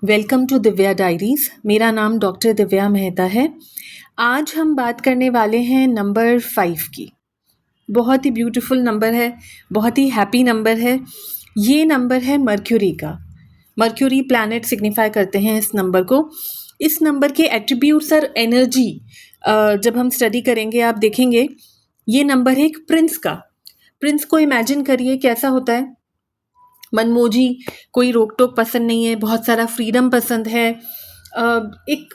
Welcome to Divya diaries. मेरा नाम doctor Divya Mehta है। आज हम बात करने वाले हैं नंबर 5 की। बहुत ही ब्यूटीफुल नंबर है, बहुत ही हैप्पी नंबर है। ये नंबर है मर्क्यूरी का। मर्क्यूरी प्लैनेट सिग्निफाई करते हैं इस नंबर को। इस नंबर के एट्रीब्यूट्स और एनर्जी जब हम स्टडी करेंगे आप देखेंगे ये नंबर है एक प्रिंस का। प्रिंस को इमेजिन करिए कैसा होता है। मनमोजी, कोई रोक टोक पसंद नहीं है, बहुत सारा फ्रीडम पसंद है, एक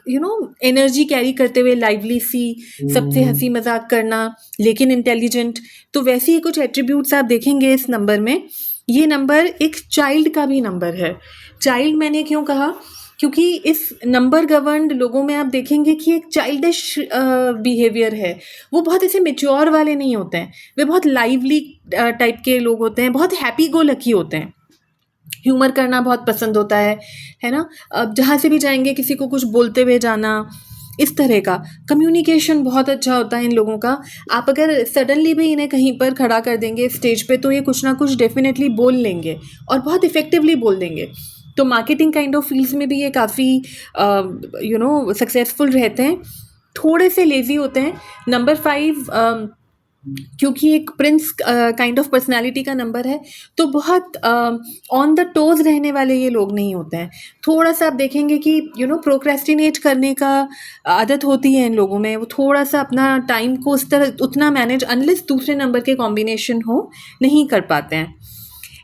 एनर्जी कैरी करते हुए लाइवली सी, सबसे हंसी मजाक करना, लेकिन इंटेलिजेंट। तो वैसे ही कुछ एट्रीब्यूट्स आप देखेंगे इस नंबर में। ये नंबर एक चाइल्ड का भी नंबर है। चाइल्ड मैंने क्यों कहा, क्योंकि इस नंबर गवर्नड लोगों में आप देखेंगे कि एक चाइल्डिश बिहेवियर है। वो बहुत ऐसे मेच्योर वाले नहीं होते हैं, वे बहुत लाइवली टाइप के लोग होते हैं, बहुत हैप्पी गो लकी होते हैं, ह्यूमर करना बहुत पसंद होता है ना। अब जहाँ से भी जाएंगे किसी को कुछ बोलते हुए जाना, इस तरह का कम्युनिकेशन बहुत अच्छा होता है इन लोगों का। आप अगर सडनली भी इन्हें कहीं पर खड़ा कर देंगे स्टेज पे तो ये कुछ ना कुछ डेफिनेटली बोल लेंगे और बहुत इफेक्टिवली बोल देंगे। तो मार्केटिंग काइंड ऑफ फील्ड्स में भी ये काफ़ी सक्सेसफुल रहते हैं। थोड़े से लेज़ी होते हैं। नंबर 5 क्योंकि एक प्रिंस काइंड ऑफ पर्सनालिटी का नंबर है, तो बहुत ऑन द टोज रहने वाले ये लोग नहीं होते हैं। थोड़ा सा आप देखेंगे कि प्रोक्रेस्टिनेट करने का आदत होती है इन लोगों में। वो थोड़ा सा अपना टाइम को उस तरह उतना मैनेज अनलेस दूसरे नंबर के कॉम्बिनेशन हो नहीं कर पाते हैं।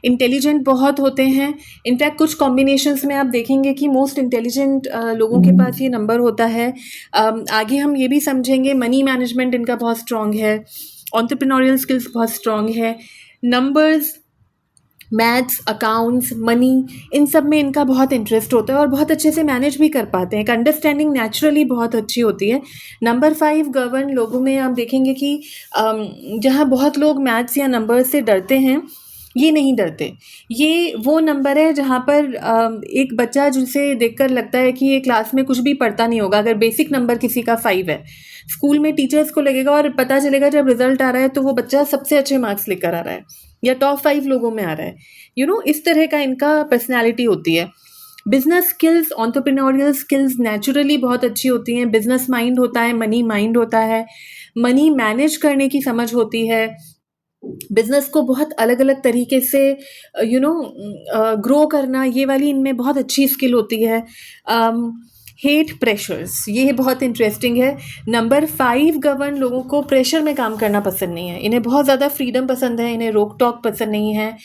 इंटेलिजेंट बहुत होते हैं। इनफैक्ट कुछ कॉम्बिनेशंस में आप देखेंगे कि मोस्ट इंटेलिजेंट लोगों के पास ये नंबर होता है। आगे हम ये भी समझेंगे मनी मैनेजमेंट इनका बहुत स्ट्रॉन्ग है, एंटरप्रेन्योरियल स्किल्स बहुत स्ट्रॉन्ग है। नंबर्स, मैथ्स, अकाउंट्स, मनी, इन सब में इनका बहुत इंटरेस्ट होता है और बहुत अच्छे से मैनेज भी कर पाते हैं। एक अंडरस्टैंडिंग नेचुरली बहुत अच्छी होती है। नंबर 5 गवर्न लोगों में आप देखेंगे कि जहाँ बहुत लोग मैथ्स या नंबर्स से डरते हैं, ये नहीं डरते। ये वो नंबर है जहाँ पर एक बच्चा जिसे देखकर लगता है कि ये क्लास में कुछ भी पढ़ता नहीं होगा, अगर बेसिक नंबर किसी का 5 है, स्कूल में टीचर्स को लगेगा और पता चलेगा जब रिजल्ट आ रहा है तो वो बच्चा सबसे अच्छे मार्क्स लेकर आ रहा है या टॉप 5 लोगों में आ रहा है। इस तरह का इनका पर्सनैलिटी होती है। Business skills, entrepreneurial skills naturally बहुत अच्छी होती हैं। बिजनेस माइंड होता है, मनी माइंड होता है, मनी मैनेज करने की समझ होती है। बिजनेस को बहुत अलग अलग तरीके से ग्रो करना, ये वाली इनमें बहुत अच्छी स्किल होती है। हेट प्रेशर्स, ये बहुत इंटरेस्टिंग है। नंबर 5 गवर्न लोगों को प्रेशर में काम करना पसंद नहीं है। इन्हें बहुत ज़्यादा फ्रीडम पसंद है, इन्हें रोक टॉक पसंद नहीं है।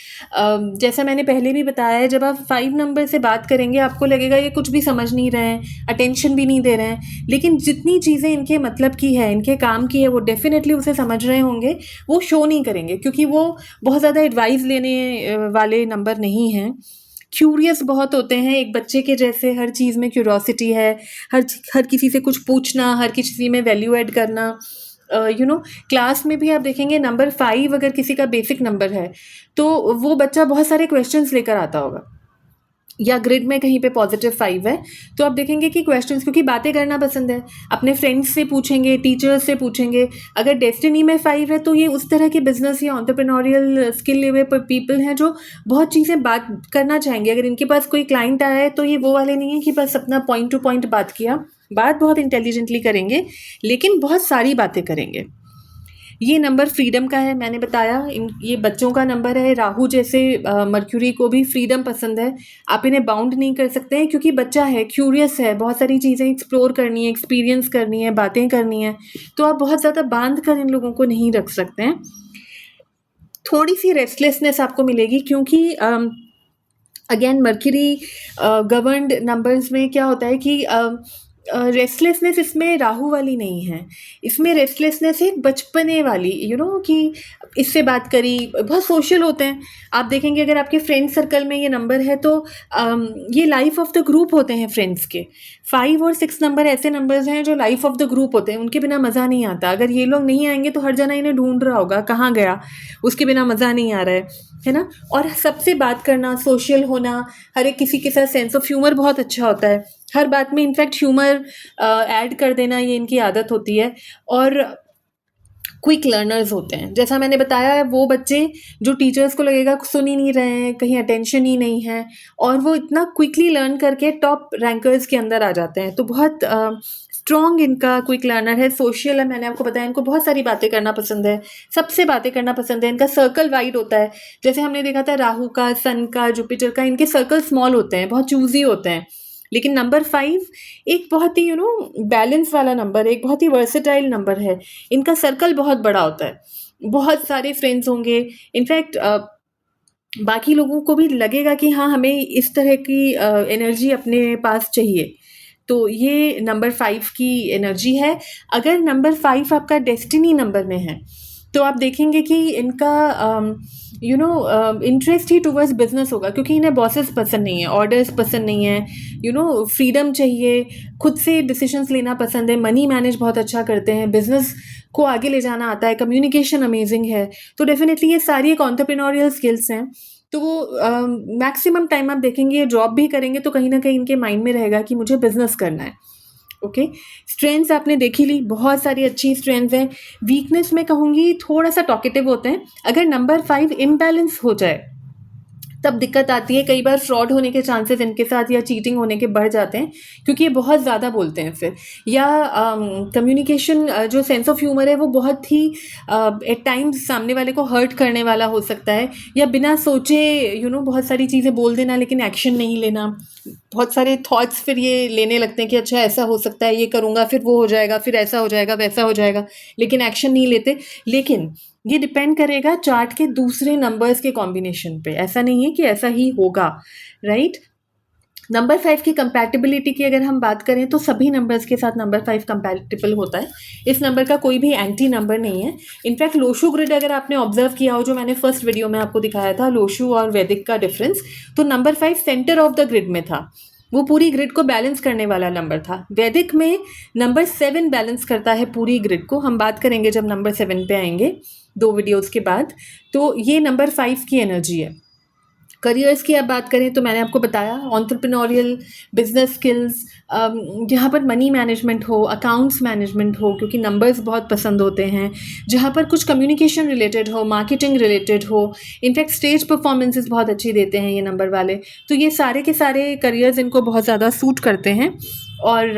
जैसा मैंने पहले भी बताया है, जब आप 5 नंबर से बात करेंगे आपको लगेगा ये कुछ भी समझ नहीं रहे हैं, अटेंशन भी नहीं दे रहे हैं, लेकिन जितनी चीज़ें इनके मतलब की है, इनके काम की है, वो डेफिनेटली उसे समझ रहे होंगे। वो शो नहीं करेंगे क्योंकि वो बहुत ज़्यादा एडवाइस लेने वाले नंबर नहीं हैं। क्यूरियस बहुत होते हैं, एक बच्चे के जैसे हर चीज़ में क्यूरोसिटी है, हर किसी से कुछ पूछना, हर किसी में वैल्यू ऐड करना। क्लास में भी आप देखेंगे नंबर 5 अगर किसी का बेसिक नंबर है तो वो बच्चा बहुत सारे क्वेश्चंस लेकर आता होगा, या ग्रिड में कहीं पे +5 है तो आप देखेंगे कि क्वेश्चंस, क्योंकि बातें करना पसंद है, अपने फ्रेंड्स से पूछेंगे, टीचर्स से पूछेंगे। अगर डेस्टिनी में 5 है तो ये उस तरह के बिजनेस या एंटरप्रेन्योरियल स्किल लेवल पर पीपल हैं जो बहुत चीज़ें बात करना चाहेंगे। अगर इनके पास कोई क्लाइंट आया है तो ये वो वाले नहीं है कि बस अपना पॉइंट टू पॉइंट बात किया, बात बहुत इंटेलिजेंटली करेंगे लेकिन बहुत सारी बातें करेंगे। ये नंबर फ्रीडम का है, मैंने बताया। ये बच्चों का नंबर है। राहु जैसे मर्क्यूरी को भी फ्रीडम पसंद है। आप इन्हें बाउंड नहीं कर सकते हैं क्योंकि बच्चा है, क्यूरियस है, बहुत सारी चीज़ें एक्सप्लोर करनी है, एक्सपीरियंस करनी है, बातें करनी है, तो आप बहुत ज़्यादा बांध कर इन लोगों को नहीं रख सकते हैं। थोड़ी सी रेस्टलेसनेस आपको मिलेगी क्योंकि अगेन मर्क्यूरी गवर्नड नंबर्स में क्या होता है कि रेस्टलेसनेस इसमें राहु वाली नहीं है, इसमें रेस्टलेसनेस है बचपने वाली, कि इससे बात करी, बहुत सोशल होते हैं। आप देखेंगे अगर आपके फ्रेंड सर्कल में ये नंबर है तो ये लाइफ ऑफ द ग्रुप होते हैं फ्रेंड्स के। 5 और 6 नंबर ऐसे नंबर्स हैं जो लाइफ ऑफ द ग्रुप होते हैं, उनके बिना मज़ा नहीं आता। अगर ये लोग नहीं आएंगे तो हर जना इन्हें ढूंढ रहा होगा, कहाँ गया, उसके बिना मज़ा नहीं आ रहा है ना। और सबसे बात करना, सोशल होना, हर एक किसी के साथ सेंस ऑफ ह्यूमर बहुत अच्छा होता है। हर बात में इनफैक्ट ह्यूमर ऐड कर देना, ये इनकी आदत होती है। और क्विक लर्नर्स होते हैं। जैसा मैंने बताया है, वो बच्चे जो टीचर्स को लगेगा सुन ही नहीं रहे हैं, कहीं अटेंशन ही नहीं है, और वो इतना क्विकली लर्न करके टॉप रैंकर्स के अंदर आ जाते हैं। तो बहुत स्ट्रॉन्ग इनका क्विक लर्नर है। सोशल है, मैंने आपको बताया, इनको बहुत सारी बातें करना पसंद है, सबसे बातें करना पसंद है। इनका सर्कल वाइड होता है, जैसे हमने देखा था राहु का, सन का, जुपिटर का, इनके सर्कल स्मॉल होते हैं, बहुत चूजी होते हैं। लेकिन नंबर 5 एक बहुत ही बैलेंस वाला नंबर है, एक बहुत ही वर्सेटाइल नंबर है। इनका सर्कल बहुत बड़ा होता है, बहुत सारे फ्रेंड्स होंगे। इनफैक्ट बाकी लोगों को भी लगेगा कि हाँ, हमें इस तरह की एनर्जी अपने पास चाहिए। तो ये नंबर 5 की एनर्जी है। अगर नंबर 5 आपका डेस्टिनी नंबर में है, तो आप देखेंगे कि इनका इंटरेस्ट ही टुवर्ड्स बिजनेस होगा, क्योंकि इन्हें बॉसेस पसंद नहीं है, ऑर्डर्स पसंद नहीं है, फ्रीडम चाहिए, खुद से डिसीजंस लेना पसंद है, मनी मैनेज बहुत अच्छा करते हैं, बिजनेस को आगे ले जाना आता है, कम्युनिकेशन अमेजिंग है। तो डेफिनेटली ये सारी एक एंटरप्रेन्योरियल स्किल्स हैं। तो वो मैक्सिमम टाइम आप देखेंगे ये जॉब भी करेंगे तो कहीं ना कहीं इनके माइंड में रहेगा कि मुझे बिजनेस करना है। ओके, स्ट्रेंथ्स आपने देखी ली, बहुत सारी अच्छी स्ट्रेंथ्स हैं। वीकनेस में कहूँगी थोड़ा सा टॉकेटिव होते हैं। अगर नंबर 5 इम्बैलेंस हो जाए तब दिक्कत आती है। कई बार फ्रॉड होने के चांसेस इनके साथ या चीटिंग होने के बढ़ जाते हैं, क्योंकि ये बहुत ज़्यादा बोलते हैं फिर, या कम्युनिकेशन जो सेंस ऑफ ह्यूमर है वो बहुत ही एट टाइम्स सामने वाले को हर्ट करने वाला हो सकता है, या बिना सोचे बहुत सारी चीज़ें बोल देना लेकिन एक्शन नहीं लेना। बहुत सारे थॉट्स फिर ये लेने लगते हैं कि अच्छा ऐसा हो सकता है, ये करूँगा फिर वो हो जाएगा, फिर ऐसा हो जाएगा, वैसा हो जाएगा, लेकिन एक्शन नहीं लेते। लेकिन ये डिपेंड करेगा चार्ट के दूसरे नंबर्स के कॉम्बिनेशन पे, ऐसा नहीं है कि ऐसा ही होगा, राइट। नंबर 5 की कंपैटिबिलिटी की अगर हम बात करें तो सभी नंबर्स के साथ नंबर 5 कंपैटिबल होता है। इस नंबर का कोई भी एंटी नंबर नहीं है। इनफैक्ट लोशु ग्रिड अगर आपने ऑब्जर्व किया हो, जो मैंने फर्स्ट वीडियो में आपको दिखाया था, लोशु और वैदिक का डिफरेंस, तो number 5 centre of the grid में था, वो पूरी ग्रिड को बैलेंस करने वाला नंबर था। वैदिक में नंबर 7 बैलेंस करता है पूरी ग्रिड को, हम बात करेंगे जब नंबर 7 पे आएंगे 2 वीडियोस के बाद। तो ये नंबर 5 की एनर्जी है। करियर्स की अब बात करें तो मैंने आपको बताया एंटरप्रेन्योरियल, बिजनेस स्किल्स, जहाँ पर मनी मैनेजमेंट हो, अकाउंट्स मैनेजमेंट हो, क्योंकि नंबर्स बहुत पसंद होते हैं, जहाँ पर कुछ कम्युनिकेशन रिलेटेड हो, मार्केटिंग रिलेटेड हो, इनफैक्ट स्टेज परफॉर्मेंसेस बहुत अच्छी देते हैं ये नंबर वाले। तो ये सारे के सारे करियर्स इनको बहुत ज़्यादा सूट करते हैं। और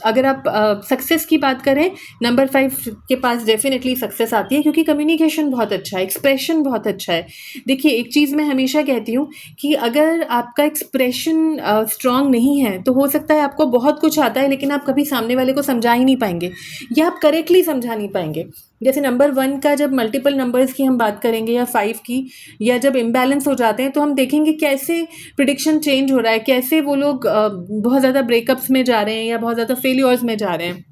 अगर आप सक्सेस की बात करें, नंबर 5 के पास डेफिनेटली सक्सेस आती है, क्योंकि कम्युनिकेशन बहुत अच्छा है, एक्सप्रेशन बहुत अच्छा है। देखिए, एक चीज़ मैं हमेशा कहती हूँ कि अगर आपका एक्सप्रेशन स्ट्रांग नहीं है तो हो सकता है आपको बहुत कुछ आता है लेकिन आप कभी सामने वाले को समझा ही नहीं पाएंगे, या आप करेक्टली समझा नहीं पाएंगे। जैसे नंबर 1 का जब मल्टीपल नंबर्स की हम बात करेंगे, या 5 की, या जब इम्बैलेंस हो जाते हैं, तो हम देखेंगे कैसे प्रिडिक्शन चेंज हो रहा है, कैसे वो लोग बहुत ज़्यादा ब्रेकअप्स में जा रहे हैं या बहुत ज़्यादा फेलियर्स में जा रहे हैं।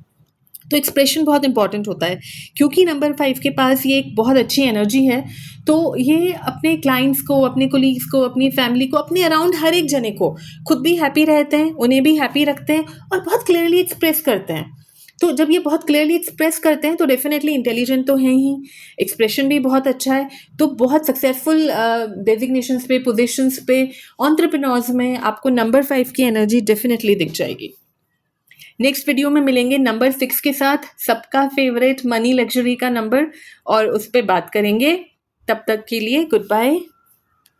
तो एक्सप्रेशन बहुत इंपॉर्टेंट होता है। क्योंकि नंबर 5 के पास ये एक बहुत अच्छी एनर्जी है, तो ये अपने क्लाइंट्स को, अपने कोलीग्स को, अपनी फैमिली को, अपने अराउंड हर एक जने को खुद भी हैप्पी रहते हैं, उन्हें भी हैप्पी रखते हैं, और बहुत क्लियरली एक्सप्रेस करते हैं। तो जब ये बहुत क्लियरली एक्सप्रेस करते हैं तो डेफिनेटली इंटेलिजेंट तो हैं ही, एक्सप्रेशन भी बहुत अच्छा है, तो बहुत सक्सेसफुल डेजिग्नेशंस पे, पोजीशंस पे, एंटरप्रेन्योर्स में आपको नंबर 5 की एनर्जी डेफिनेटली दिख जाएगी। नेक्स्ट वीडियो में मिलेंगे नंबर 6 के साथ, सबका फेवरेट मनी लग्जरी का नंबर, और उस पर बात करेंगे। तब तक के लिए गुड बाय।